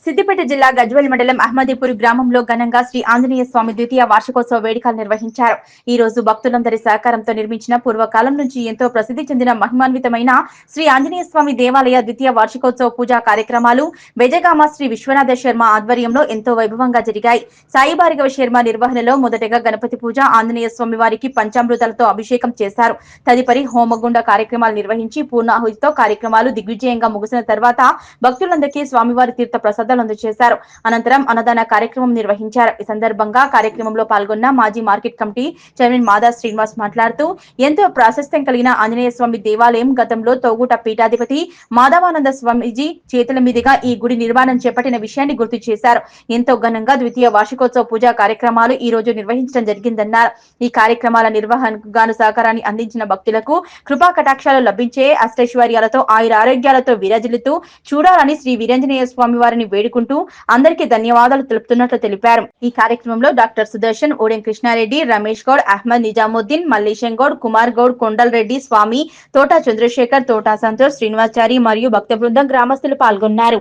సిద్దిపేట జిల్లా గజ్వేల్ మండలం అహ్మదీపూర్ గ్రామంలో ఘనంగా శ్రీ ఆంజనేయ స్వామి ద్వితీయ వార్షికోత్సవ వేడుకలు నిర్వహించారు. ఈ రోజు భక్తులందరి సహకారంతో నిర్మించిన పూర్వకాలం నుంచి ఎంతో ప్రసిద్ధి చెందిన మహిమాన్వితమైన శ్రీ ఆంజనేయ స్వామి దేవాలయ ద్వితీయ వార్షికోత్సవ పూజా కార్యక్రమాలు బెజగామ శ్రీ విశ్వనాథ శర్మ ఆధ్వర్యంలో ఎంతో వైభవంగా జరిగాయి. సాయి భార్గవ శర్మ నిర్వహణలో మొదటగా గణపతి పూజ, ఆంజనేయ స్వామి వారికి పంచామృతాలతో అభిషేకం చేశారు. తదుపరి హోమగుండ కార్యక్రమాలు నిర్వహించి పూర్ణాహుతితో కార్యక్రమాలు దిగ్విజయంగా ముగిసిన తర్వాత భక్తులందరికీ స్వామివారి తీర్థ ప్రసాదాలు అందజేశారు. అనంతరం అన్నదాన కార్యక్రమం నిర్వహించారు. ఈ సందర్భంగా కార్యక్రమంలో పాల్గొన్న మాజీ మార్కెట్ కమిటీ చైర్మన్ మాదా శ్రీనివాస్ మాట్లాడుతూ ఎంతో ప్రాశస్త్యం కలిగిన ఆంజనేయ స్వామి దేవాలయం గతంలో తోగుట పీఠాధిపతి మాధవానంద స్వామీజీ చేతుల మీదుగా ఈ గుడి నిర్మాణం చేపట్టిన విషయాన్ని గుర్తు చేశారు. ఎంతో ఘనంగా ద్వితీయ వార్షికోత్సవ పూజా కార్యక్రమాలు ఈ రోజు నిర్వహించడం జరిగిందన్నారు. ఈ కార్యక్రమాల నిర్వహణకు గాను సహకారాన్ని అందించిన భక్తులకు కృపా కటాక్షాలు లభించే అష్టైశ్వర్యాలతో ఆయురారోగ్యాలతో విరాజిల్లుతూ చూడాలని శ్రీ వీరాంజనేయ స్వామి వారిని వేడుకుంటూ అందరికీ ధన్యవాదాలు తెలుపుతున్నట్లు తెలిపారు. ఈ కార్యక్రమంలో డాక్టర్ సుదర్శన్, ఓడెం కృష్ణారెడ్డి, రమేష్ గౌడ్, అహ్మద్ నిజాముద్దీన్, మల్లేశం గౌడ్, కుమార్ గౌడ్, కొండల్ రెడ్డి, స్వామి, తోటా చంద్రశేఖర్, తోటా సంతోష్, శ్రీనివాచారి మరియు భక్త బృందం గ్రామస్తులు పాల్గొన్నారు.